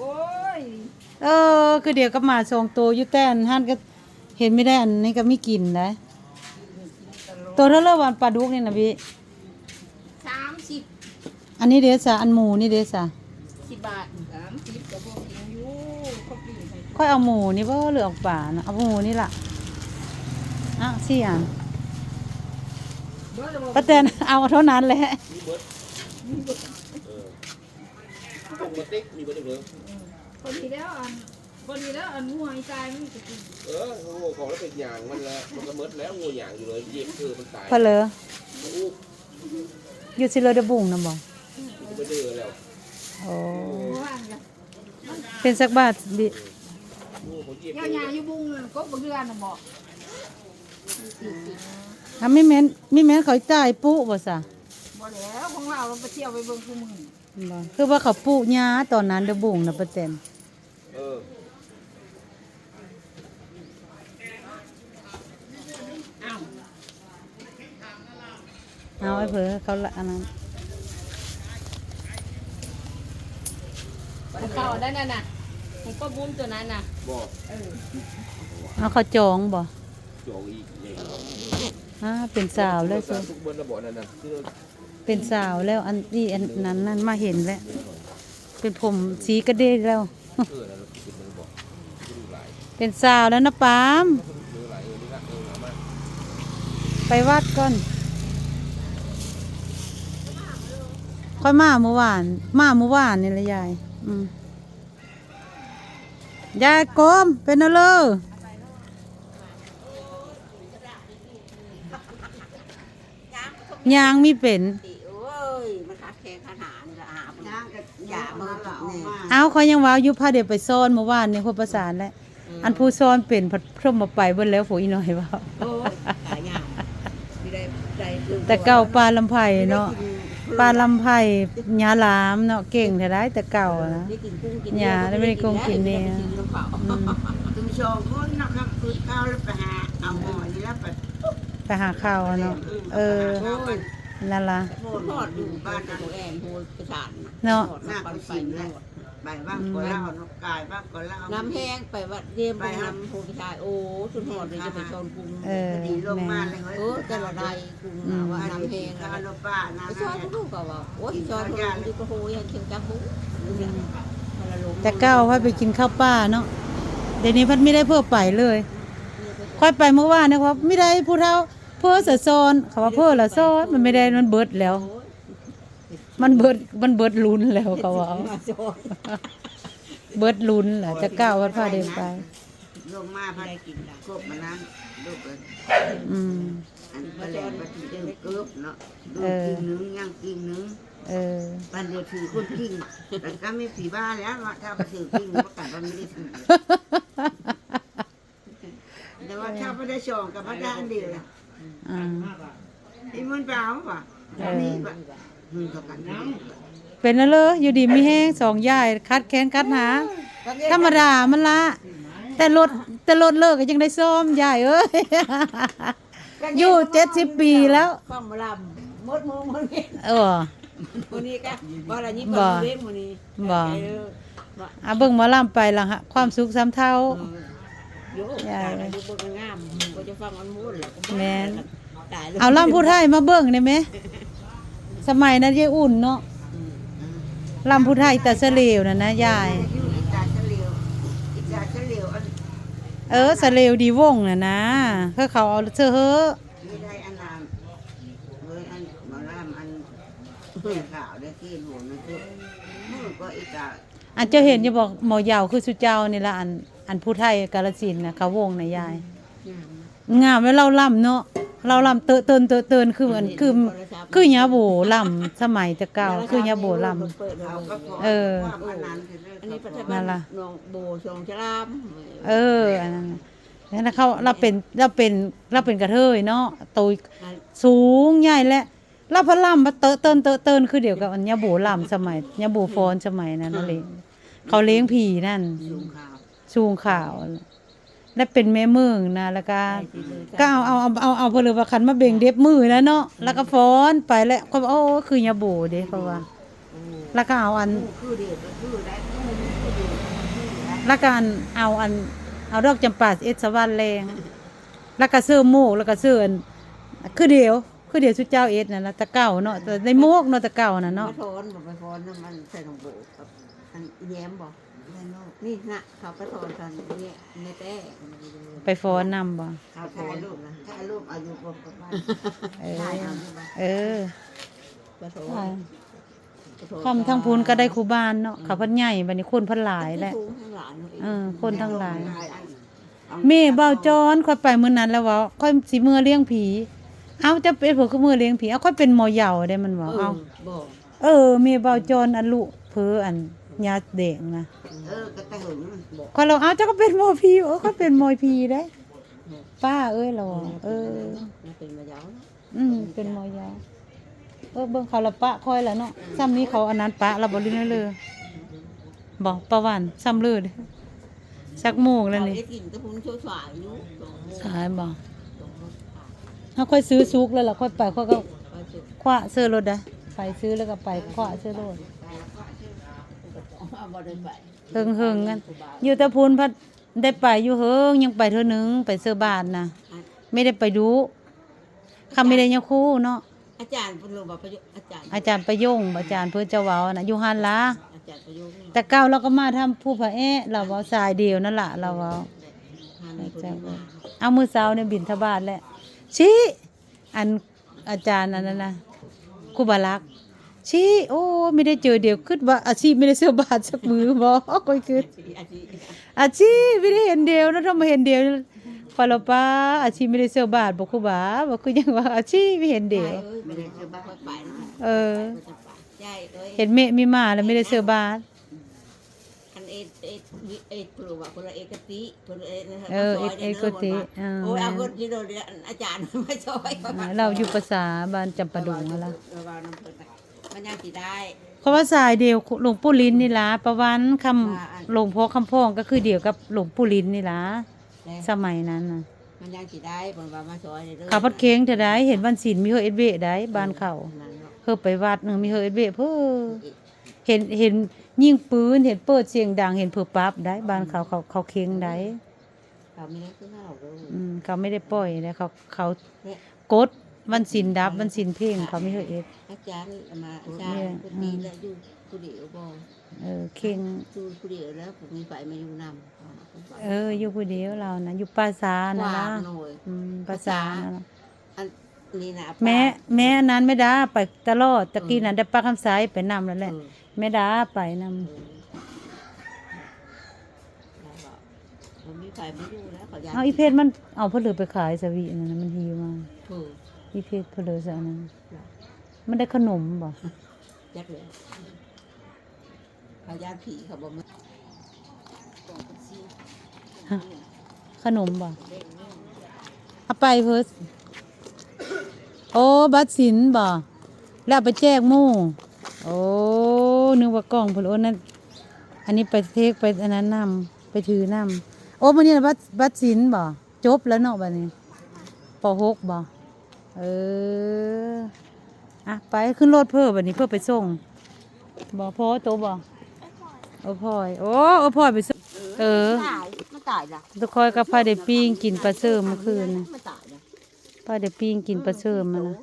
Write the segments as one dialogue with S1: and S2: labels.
S1: โอ้ย
S2: คือเดี๋ยวก็มาส่งตัวอยู่แต่อันหั่นก็เห็นไม่ได้อันนี้ก็มีกินนะตัวเท่าเลิวันปลาดุกนี่นะพี่
S1: 30
S2: อันนี้เด้อจ้ะอันหมูนี่เด้อจ้ะ
S1: 10 บาท30ก็บ่กินอยู่เขากินให้
S2: ค่อยเอาหมูนี่บ่เหลือออกป่านะเอาหมูนี่ล่ะอ่ะสี่อัน
S1: เบิดแล้วบ่
S2: ป้าแตนเอาเท่านั้นแหละ
S3: ตรงมาติ๊กมีบ่ได้เบิ่ง
S1: พอดีแล้วอันหัวไอ้ตายมันจะกิน
S3: โอ้ของแล้วเป็นอย่างมันแล้วมันก็หมดแล้วงูอย่างอยู่เลยเย็บมันตาย
S2: เพอเลอ
S3: อู้
S2: อยู่สิเลยเดอบุ่งนำบ่
S3: มันบ่ดื้อแล้ว
S2: โอ้
S1: ว่านกัน
S2: เป็นสักบาทดิ
S3: งูเขาเย็บ
S1: ยาอยู่บุ้งนั่นกบบ่เดือนน่ะบ่
S2: ถ้าไม่แม่นเขาจ่ายปุ๊บ่ซะ
S1: บ่แล้วของเราไปเที่ยวไปเบิ่งผู้มึง
S2: บ่คือว่าเขาปุ๊หญ้าตอนนั้นเดอบุ่งนะป้าแตน
S3: เออ
S1: อ้าว
S2: เอาไอ้เผลอเขาละอันนั้น
S1: เข้าได้นั่นน่ะของป้าบุ้มตัวนั้นน่ะ
S3: บอก
S2: เอาเขาจองบ่
S3: โจงอีกเนี่ย
S2: เป็นสาวแล้ว
S3: ทุกบนระบบนั่นน่ะคือ
S2: เป็นสาวแล้วอันนี้อันนั้นนั่นมาเห็นแล้วเป็นผมสีกระเดยแล้ว
S3: นั่นคือมันบอกดูหลาย
S2: เป็นสาวแล้วนะปาม
S3: ดูหลายนี่ละเอามา
S2: ไปวัดก่อนค่อยมาเมื่อวานนี่ละยายยายกลมเป็นอะไรยางมีเป็น
S4: โอ้ยมันขาดแข้งขาดหางก็อาบน้ำก็อย่ามือจุดแน่
S2: เอาเขายังว่าอยู่พาเดี๋ยวไปซ่อนเมื่อวานนี่คนประสานแล้วอันผู้ซ่อนเป็นพัดพร่มมาไปเบิ่นแล้วโผอีน้อยว่า
S4: โอ้ยหายากไม่ได้ใจลืม
S2: แต่เก่าปลาลำไผ่เนาะปลาลำไผ่ยาหลามเนาะเก่งแต่ได้แต่เก่านะ
S4: ได้กินกุ้งกิน
S2: อย่าได้ไม่ได้กุ้งกินเนี่ย
S4: ตุ้มชองคนนะครับคือข้าวแล้วไปหาเอาหม้อนี่แล้วไป
S2: ไปหาข้าวอะเนาะนั่นล่ะ
S4: ทอดอยู่บ้านตัวแอนโหยกระสาน
S2: เนาะ
S4: หน้าไปสินแล้วไปบ้างก็เล่ากายบ้างก็เล่าน้ำแห้งไปวัดเยี่ยมไปน้ำโพธิชายโอ้สุดหอดเลยจะไปชนกุ้งดีลงมาเลยแต่ละใดกุ้งว่าน้ำแห้งอะไรป้าน้ำชอบลูกก็ว่าโอ้ยชอบลูกดูก็โหยังเคียงจังบุ้ง
S2: แต่เก่าค่อยไปกินข้าวป้าเนาะเดี๋ยวนี้พัดไม่ได้เพื่อไปเลยค่อยไปเมื่อวานนะครับไม่ได้ผู้เฒ่าเพื่อสะซอนเขาว่าเพื่อละซอนมันไม่ได้มันเบิดแล้ว มันเบิดลุ้นแล้วเขาว่าเบิดลุ้นแหละจะก้าววัดพาเดินไป
S4: ลงมาพัดกินกบมานั้นลูกเลย อันประเด็นมาถึงเรื่องเกือบเนาะดูกินนึงย่างกินนึงปันเดียวถือคนกินแต่ก็ไม่ผีบ้าแล้วถ้าไปถือกินก็กัดมันไม่ได้ถือแต่ว่าถ้าไม่ได้ชงกับพระด้านเดียวไอ้มันเปล่าป่ะนี่ป่ะมึงกับกันน้ำ
S2: เป็นอะไรอยู่ดีไม่แห้งสองยายคัดแขนคัดหาธรรมดามันละแต่รถเลิกก็ยังได้ซ่อมยายเอ้ยอยู่70 ปีแล้ว
S4: ข้ามลำมดมือมือนี่ มือนี้ก็บ่ละนี้บ่เล่นมือนี้
S2: เบิ่งหมอลำไปละฮะความสุขซ้ำเท่า
S4: โย่ตายแล้วดูบ่งามก็จะฟังอันมูดแหละ
S2: แม่นเอาลำผู้ไทยมาเบิ่งได้ไหมสมัยนั้นยายอุ่นเนาะลำผู้ไทยแต่เสลียวน่ะนะยายสลียวดีวงน่ะนะเขาเอาเสื้อเฮ้อ
S4: ไม่ได้อันนามเว้ยอันหมอลำอันเพื่อข่าวได้ที่หลวงนั่นคือมือก็อีกอ่ะ
S2: อันเจ้าเห็นอย่าบอกหมอยาวคือสุเจ้านี่ละอันผู้ไทยกาฬสินธุ์น่ะเขาวงน่ะยายงามแล้วเราล่ำเนาะเราล่ำเตินคือเหมือนคือยาโบล่ำสมัยแต่เก่าคือยาโบล่ำ
S4: เขาก็พออันนั้นคืออันนี้ปัจจุบันน้องโบชงชราม
S2: อันนั้นนั่นเราเป็นกระเทยเนาะตัวสูงใหญ่และเราพล่ำมาเตินคือเดียวกับอันยาโบล่ำสมัยยาโบฟอนสมัยนั้นนั่นเองเขาเลี้ยงผีนั่นสูงข่าวและเป็นแม่เมืองนะแล้วก็เอาเพลือว่าคันมาเบ่งเด็บมือนะเนาะแล้วก็ฟ้อนไปแล้วเขาบอกโอ้คือยาโบเด้เขาว่าแล้วก็เอาอัน
S4: คือเด็กคือได้
S2: แล้วก็เอาดอกจำปาเอ็ดสวรรค์แรงแล้วก็ซื้อโมกแล้วก็ซื้อคือเดียวสุเจ้าเอ็ดนั่นล่ะตะเก่าเนาะแต่ในโมกเนาะตะเก่าน่ะเนาะ
S4: ไปฟ้อนบ่ไปฟ้อนน้ำมันใส่หนองโบกับอันแย้มบ่นี่น่ะเขาไปถอนกันนี่ในแต้
S2: ไปฟ้อนนำบ่
S4: เขาถ่ายรูปนะถ่ายรูปอายุรวมกับบ้าน
S2: เออ
S4: ถ่ายเอาบ่
S2: เออ
S4: ไปถอน
S2: คำทั้งพูนก็ได้ครูบานเนาะเขาเพันใหญ่บัดนี้คนเพันหลายแหละ
S4: ทั้งหลาย
S2: คนทั้งหลายแม่เบาจอนค่อยไปมื้อนั้นแล้วว่าค่อยสิมื้อเลี้ยงผีเอาจะเป็นผู้คือมื้อเลี้ยงผีเอาค่อยเป็นหมอเหยาได้มันว่าเอา
S4: บ่
S2: แม่เบาจอนอันลุเพ้ออันยาแดงนะ
S4: ก็แต่หึงมันบ่
S2: ก็เราเอาเจ้าก็เป็นหมอผีก็เป็นหมอผีได้ ป้าเอ้ยเรามัน
S4: เป็นมายาว
S2: เป็นหมอเหยาเบิ่งเขาละปะค่อยแล้วเนาะซ้ำนี้เขาอันนั้นปะเราบ่ลิ้นเลยบ่ประวันซ้ำเลยสักโมงแล้วนี่
S4: กินตะพุงช่วยฝ่ายอยู่
S2: สายบ่ถ้าค่อยซื้อซุกแล้วล่ะค่อยไปค่อยก็คว้าซื้อรถได้ไปซื้อแล้วก็ไปคว้าซื้อรถ
S4: บ่ได้ไป
S2: เฮิงกันอยู่แต่พูนพัดได้ไปอยู่เฮิงยังไปเทื่อนึงไปซื้อบาทนะไม่ได้ไปดูคำไม่ได้ยังคู่เนาะ
S4: อาจารย์เพิ่นรู้ว่าอาจารย์
S2: อาจารย์ประยงอาจารย์เพื่อเจ้าเว้าน่ะอยู่หั่นล่ะ
S4: อาจารย์ประยุกต์
S2: แต่เก่าเราก็มาทำผู้พระแอะเราเว้าสายเดียวนั่นล่ะเราเว้า เอามื้อเช้าเนี่ยบิณฑบาตแหละชี้อันอาจารย์อันนั้นน่ะครูบาลักษณ์ชี้โอ้ไม่ได้เจอเดียวคิดว่าอาชีพไม่ได้เสื้อบาทสักมือบ่ค่อยคิดอาชีพไม่ได้เห็นเดียวนะถ้ามาเห็นเดียวฟาโลป้าอาชีพไม่ได้เสื้อบาทบ่ครูบาบ่คือยังว่าอาชีพไม่เห็นเดียว
S4: ไม่ได้ซื้อบ้านไป ใช่เอ้ย
S2: เห็นเมฆมีมาแล้วไม่ได้เสื้อบาท
S4: อันเอ็ดปลูกว่าคนละเอกติคนละเอกนะครับ
S2: เอกติ
S4: โอ้ยเอาคนที่โดนอาจารย์มาช่วย
S2: เราอยู่ภาษาบ้านจำปาดงนั่นล่ะ
S4: มันยังสิได้
S2: เพราะว่าสายเดียวหลวงปู่ลิ้นนี่ล่ะประวันคำหลวงพ่อคำพ้องก็คือเดียวกับหลวงปู่ลิ้นนี่ล่ะสมัยนั้นน่ะ
S4: มันยังสิได้เพิ่นว่ามาช่วยเด้อ
S2: ข้าวผัดเค้งเท่าใดเห็นวันศีลมีเฮอเอสเบได้บ้านเขาเฮอไปวัดนึงมีเฮอเอสเบเพ้อเห็นยิงปืนเห็นเปิดเสียงดังเห็นเผือปั๊บได้บ้านเขาเค้งได้
S4: เขาไม่ได้คือเฮาเด้อ
S2: เขาไม่ได้ปล่อยนะเขากดวันศีลดับวันศีลเพ่งเขามีเฮอเอส
S4: อาจารย์มาอาจารย์คนดีแล้วอยู่ผู้เดียวบ่
S2: เค้ง
S4: อยู่ผู้เดียวแล้วผมมีไฟมาอยู่นำ
S2: อยู่ผู้เดียวเรานะอยู่ป่าซานะล่ะป่าซานะล่ะ
S4: อันนี้นะ
S2: แม่นั้นไม่ได้ไปตลอดตะกี้นั้นได้ป้าคำสายไปนำแล้วแหละแม่ได้ไปนำ
S4: ผมมีไฟมาอยู่แล้วเขาอยาก
S2: เอาอีเพชรมันเอาเพลือไปขายสวีนั่นนะมันหิวมาอีเพชรเพลือซะนั้นมันได้ขนมบ่
S4: ยักเลยเขาญาติผีเขาบอกมา
S2: ขนมบ่เอาไปเพิ่นโอ้บัตรสินบ่แล้วเอาไปแจกหมู่โอ้นึกว่ากล่องเพิ่นโอ้นั่นอันนี้ไปเทคไปอันนั้นนำไปถือนำโอ้มื้อนี้บัตรสินบ่จบแล้วเนาะบัดนี้ป .6 บ่ไปขึ้นรถเพิ่นบัดนี้เพิ่นไปส่งบ่พอโตบ่โอ้พ่อยโอ้พ่อยไปส่ง
S4: ตายมันตายละ
S2: ทุกคนก็พาได้ปิ้งกินปลาเสริมเมื่อคืนนะ
S4: มันตายละ
S2: พาได้ปิ้งกินปลาเสริมมานะ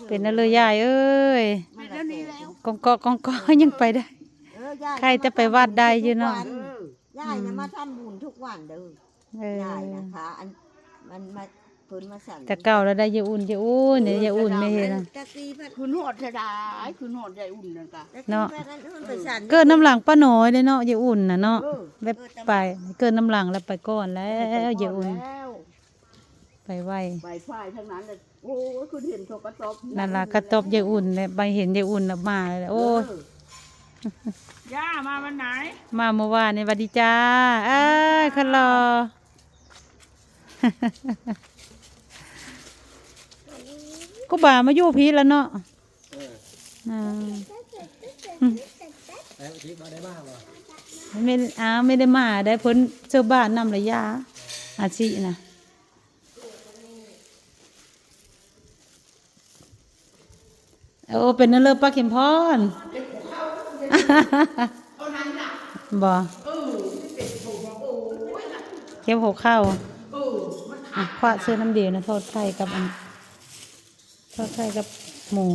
S2: เป็นนั่นเลยยายเอ้ย
S4: มันแล้วนี่แล้ว
S2: กองยังไปได้ ใครจะไปวัดได้อยู่เนาะ
S4: ยายนะมาทำบุญทุกวันเด้อยายนะคะอันมันมาเพิ่นมาสั่น
S2: แต่เก่าแล้วได้ยาอุ่นเนี่ยยาอุ่นไม่เห็นนะ
S4: ตะกี้พัด
S1: คุณโหดเสียดายคุณโหดใจอุ่นนั่นกะ
S2: เนาะ
S4: มันไปสั่น
S2: เกิดน้ำหลังป้าน้อยเลยเนาะยาอุ่นน่ะเนาะไปเกิดน้ำหลังแล้วไปก่อนแล้วยาอุ่นไปไว
S1: ใบฝ้ายทั้งนั้นเลยโอ้ยคุณเห็นโทกระตบ
S2: นั่นล่ะกระตบยาอุ่นเลยไปเห็นยาอุ่นแล้วมาเลยโอ้ย
S1: ย่ามาวันไหน
S2: มาเมื่อวานนี่สวัสดีจ้าคันรอ ก็บ่ามาอยู่พีแล้วเนาะไม่ได้มาได้พ้นเจ้าบ้านนำระยะอาชีนะโอ้เป็นนั่นเลยป้าเข็มพรบ่ ก็บหัวข้าวคว้าซื้อน้ำเดียวนะทอดไข่กับทอดไข่กับหมู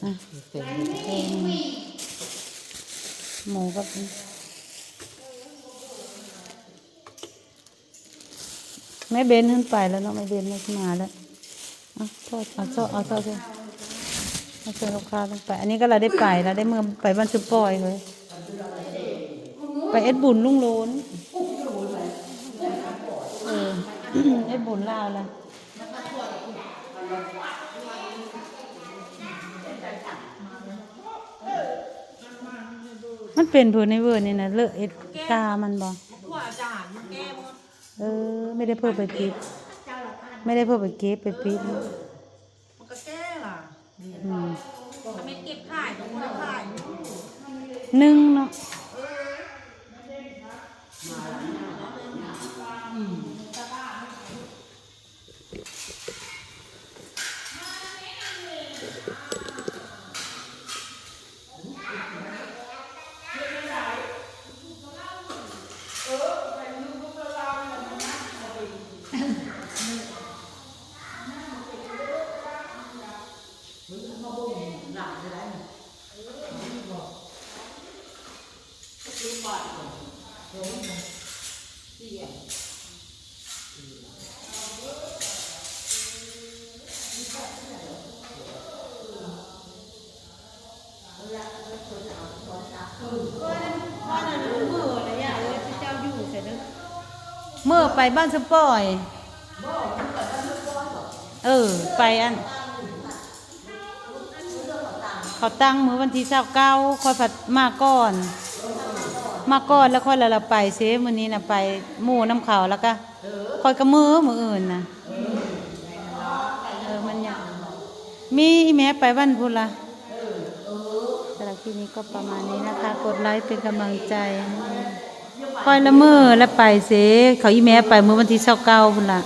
S2: อ่ะหมูกับแม่เบนขึ้นไปแล้วเนาะแม่เบนไม่มาแล้วทอดเอาทอดเอาเชิญลูกค้าลงไปอันนี้ก็เราได้ไปแล้วได้เมื่อไปบ้านซุปปอยเลยไปเอ็ดบุญลุงโลนเอ็ดบุญลาวละมันเป็นผืนในเวอร์นี่นะเลอะเอ็ดกามันบ่ไม่ได้เพิ่มไปปิดไม่ได้เพิ่มไปเก็บไปปิด
S4: มันก็แก้ล่ะทำไมเก็บขายตรงนั้นขาย
S2: นึ่งเนาะเมื่อไปบ้านสปอยไปอันเขาตั้งมือวันที่29ค่อยผัดมาก่อนแล้วค่อยละไปเซมื้อนี้นะไปหมู่น้ำเขาแล้วก็ค่อยกระมืออื่นนะมันอยากมีแม่ไปบ้านพุ่นละสำหรับที่นี้ก็ประมาณนี้นะคะกดไลค์เป็นกำลังใจค่อยละมือแล้วไปเซเขาอีแม่ไปมื้อวันที่29พุ่นละ